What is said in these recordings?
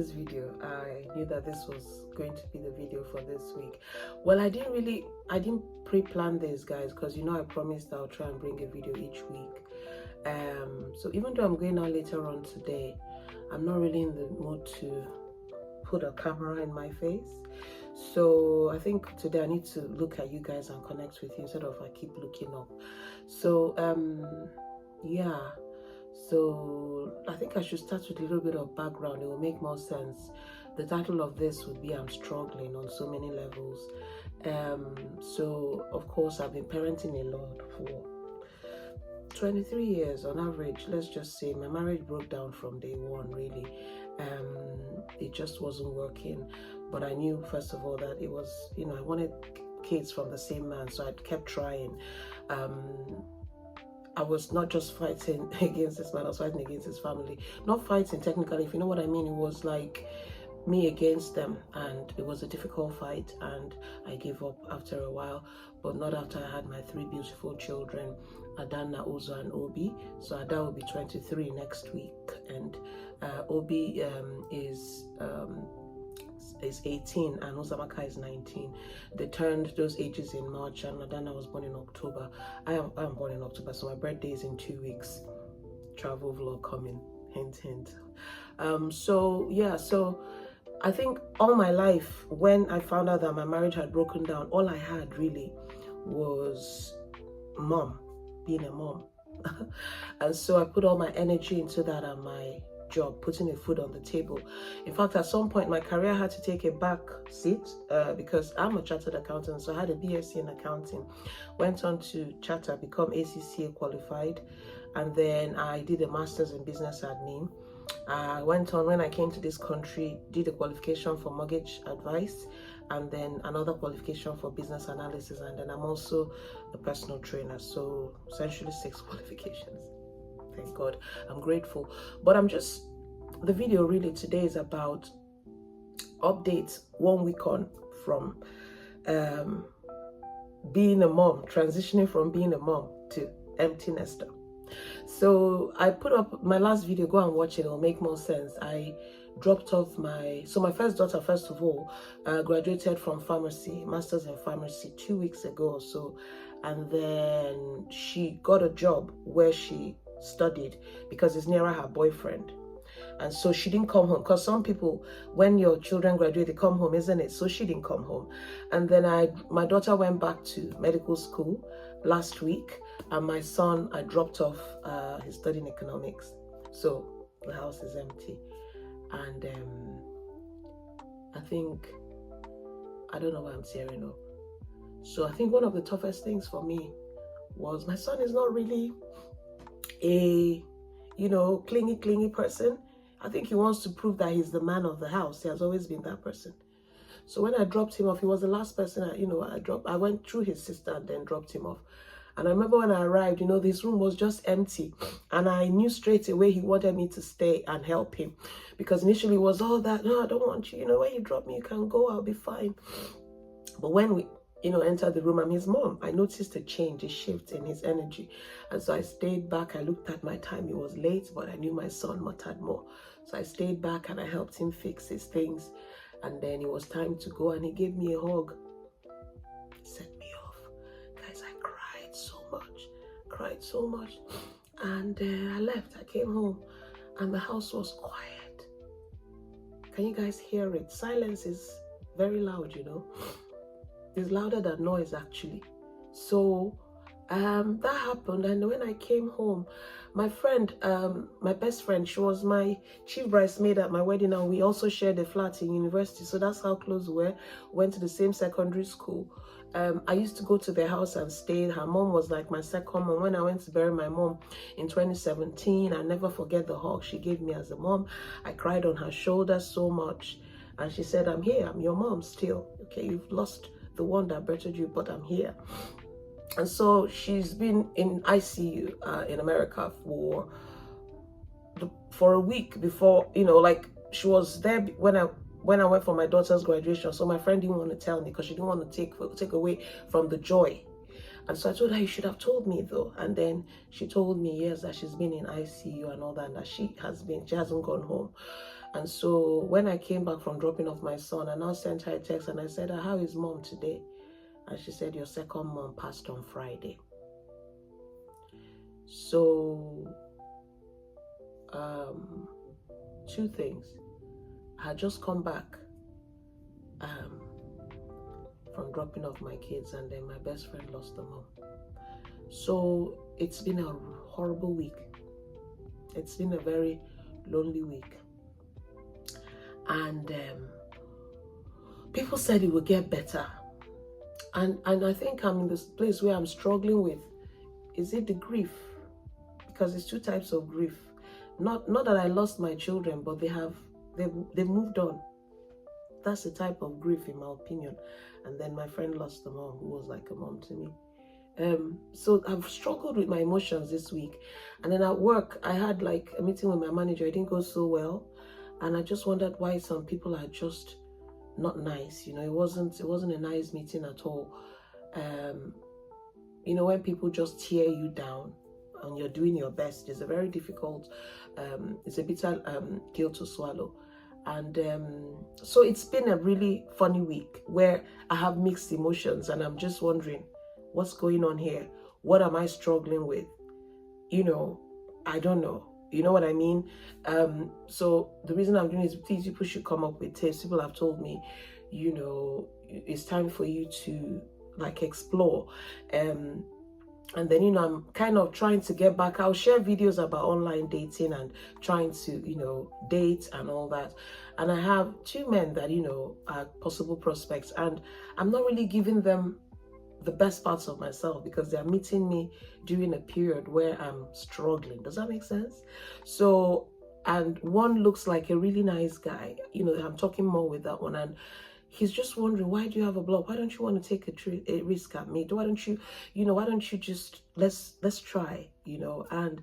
this video, I knew that this was going to be the video for this week. Well, I didn't pre-plan this, guys, because I promised I'll try and bring a video each week. So even though I'm going out later on today, I'm not really in the mood to put a camera in my face. So I think today I need to look at you guys and connect with you instead of I keep looking up. So yeah, so I think I should start with a little bit of background. It will make more sense. The title of this would be I'm struggling on so many levels. So of course I've been parenting a lot for 23 years on average. Let's just say my marriage broke down from day one, really. It just wasn't working, but I knew first of all that it was, I wanted kids from the same man, so I kept trying. I was not just fighting against this man, I was fighting against his family. Not fighting technically, if you know what I mean. It was like me against them, and it was a difficult fight, and I gave up after a while, but not after I had my 3 beautiful children, Adana, Uzo, and Obi. So Ada will be 23 next week, and Obi is 18 and Uzamaka is 19. They turned those ages in March, and Adana was born in October. I am born in October, so my birthday is in 2 weeks. Travel vlog coming, hint hint. So yeah, so I think all my life, when I found out that my marriage had broken down, all I had really was being a mom. And so I put all my energy into that and my job, putting a food on the table. In fact, at some point my career had to take a back seat because I'm a chartered accountant, so I had a BSc in accounting, went on to charter, become ACCA qualified, and then I did a master's in business admin. I went on, when I came to this country, did a qualification for mortgage advice, and then another qualification for business analysis, and then I'm also a personal trainer, so essentially 6 qualifications. Thank God, I'm grateful. But the video really today is about updates 1 week on from being a mom, transitioning from being a mom to empty nester. So I put up my last video, go and watch it, it'll make more sense. I dropped off my first daughter, first of all, graduated from pharmacy, master's in pharmacy 2 weeks ago or so, and then she got a job where she studied because it's nearer her boyfriend. And so she didn't come home, because some people, when your children graduate, they come home, isn't it? So she didn't come home. And then my daughter went back to medical school last week, and my son, I dropped off, he's studying economics. So the house is empty. And I don't know why I'm tearing up. So I think one of the toughest things for me was my son is not really a, clingy person. I think he wants to prove that he's the man of the house. He has always been that person. So when I dropped him off, he was the last person I went through his sister and then dropped him off. And I remember when I arrived, this room was just empty. And I knew straight away he wanted me to stay and help him. Because initially it was all that, no, I don't want you. When you drop me, you can go, I'll be fine. But when we, entered the room, I'm his mom, I noticed a change, a shift in his energy. And so I stayed back. I looked at my time. It was late, but I knew my son mattered more. So I stayed back and I helped him fix his things. And then it was time to go, and he gave me a hug. Set me off. Guys, I cried so much. And I left. I came home and the house was quiet. Can you guys hear it? Silence is very loud, It's louder than noise, actually. So that happened, and when I came home, my friend, my best friend, she was my chief bridesmaid at my wedding, and we also shared a flat in university, so that's how close we were. Went to the same secondary school. I used to go to their house and stay. Her mom was like my second mom. When I went to bury my mom in 2017, I never forget the hug she gave me as a mom. I cried on her shoulder so much, and she said, I'm here, I'm your mom still. Okay, you've lost the one that birthed you, but I'm here. And so she's been in ICU in America for a week before, she was there when I went for my daughter's graduation. So my friend didn't want to tell me because she didn't want to take away from the joy. And so I told her, you should have told me though. And then she told me, yes, that she's been in ICU and all that, and that she hasn't gone home. And so when I came back from dropping off my son, I now sent her a text and I said, how is mom today? And she said, your second mom passed on Friday. So, two things. I had just come back from dropping off my kids, and then my best friend lost a mom. So it's been a horrible week. It's been a very lonely week. And people said it would get better. And I think I'm in this place where I'm struggling with, is it the grief? Because there's two types of grief. Not that I lost my children, but they moved on. That's the type of grief, in my opinion. And then my friend lost a mom who was like a mom to me. So I've struggled with my emotions this week. And then at work, I had like a meeting with my manager. It didn't go so well. And I just wondered why some people are just not nice. You know, it wasn't a nice meeting at all. You know, when people just tear you down and you're doing your best, it's a very difficult, it's a bitter pill to swallow. And so it's been a really funny week where I have mixed emotions, and I'm just wondering what's going on here. What am I struggling with? You know, I don't know. You know what I mean? So the reason I'm doing this, please, people should come up with tips. People have told me, you know, it's time for you to like explore. And then, you know, I'm kind of trying to get back. I'll share videos about online dating and trying to, you know, date and all that. And I have two men that, you know, are possible prospects. And I'm not really giving them the best parts of myself because they're meeting me during a period where I'm struggling. Does that make sense? So, and one looks like a really nice guy. You know, I'm talking more with that one. And he's just wondering, why do you have a blog? Why don't you want to take a risk at me? Why don't you, you know, why don't you just, let's try, you know? And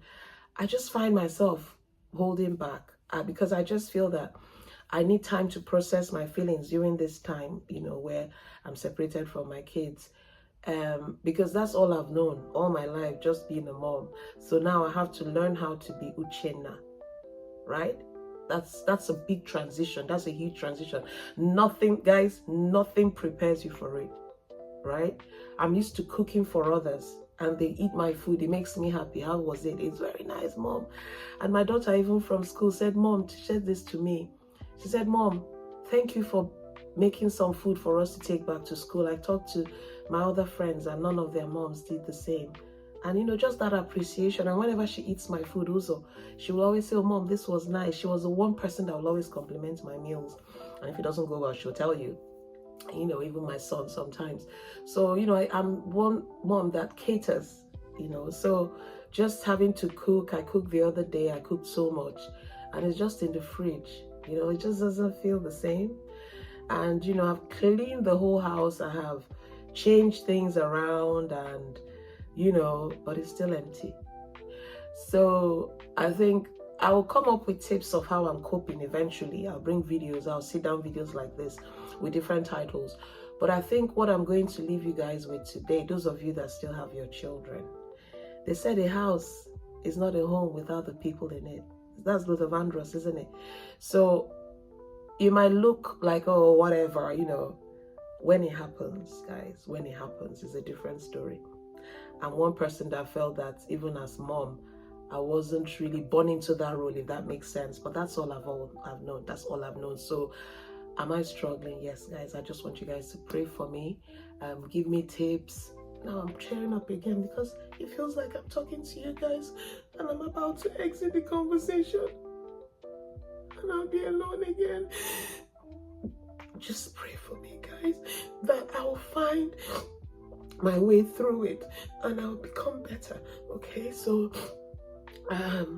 I just find myself holding back because I just feel that I need time to process my feelings during this time, you know, where I'm separated from my kids. Because that's all I've known all my life, just being a mom. So now I have to learn how to be Uchenna, right? That's a big transition. That's a huge transition. Nothing, guys, nothing prepares you for it, right? I'm used to cooking for others and they eat my food. It makes me happy. How was it? It's very nice, mom. And my daughter, even from school, said, mom, she said this to me. She said, mom, thank you for making some food for us to take back to school. I talked to my other friends and none of their moms did the same. And, you know, just that appreciation. And whenever she eats my food also, she will always say, oh, mom, this was nice. She was the one person that will always compliment my meals. And if it doesn't go well, she'll tell you. You know, even my son sometimes. So, you know, I'm one mom that caters, you know. So just having to cook. I cooked the other day. I cooked so much. And it's just in the fridge. You know, it just doesn't feel the same. And, you know, I've cleaned the whole house. I have changed things around and, you know, but it's still empty. So I think I will come up with tips of how I'm coping eventually. I'll bring videos. I'll sit down videos like this with different titles. But I think what I'm going to leave you guys with today, those of you that still have your children, they said a house is not a home without the people in it. That's Luther Vandross, isn't it? So you might look like, oh, whatever, you know. When it happens, guys, when it happens, it's a different story. I'm one person that felt that even as mom, I wasn't really born into that role, if that makes sense. But that's all I've known. That's all I've known. So am I struggling? Yes, guys. I just want you guys to pray for me. Give me tips. Now I'm cheering up again because it feels like I'm talking to you guys and I'm about to exit the conversation. And I'll be alone again. Just pray for me, guys, that I'll find my way through it and I'll become better. Okay, so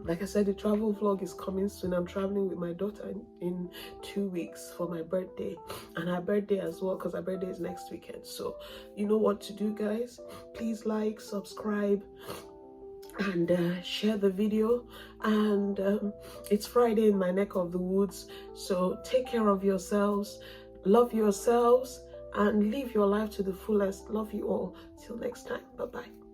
like I said, the travel vlog is coming soon. I'm traveling with my daughter in 2 weeks for my birthday and her birthday as well, because her birthday is next weekend. So you know what to do, guys. Please like, subscribe, and share the video. And it's Friday in my neck of the woods, so take care of yourselves, love yourselves, and live your life to the fullest. Love you all. Till next time. Bye-bye.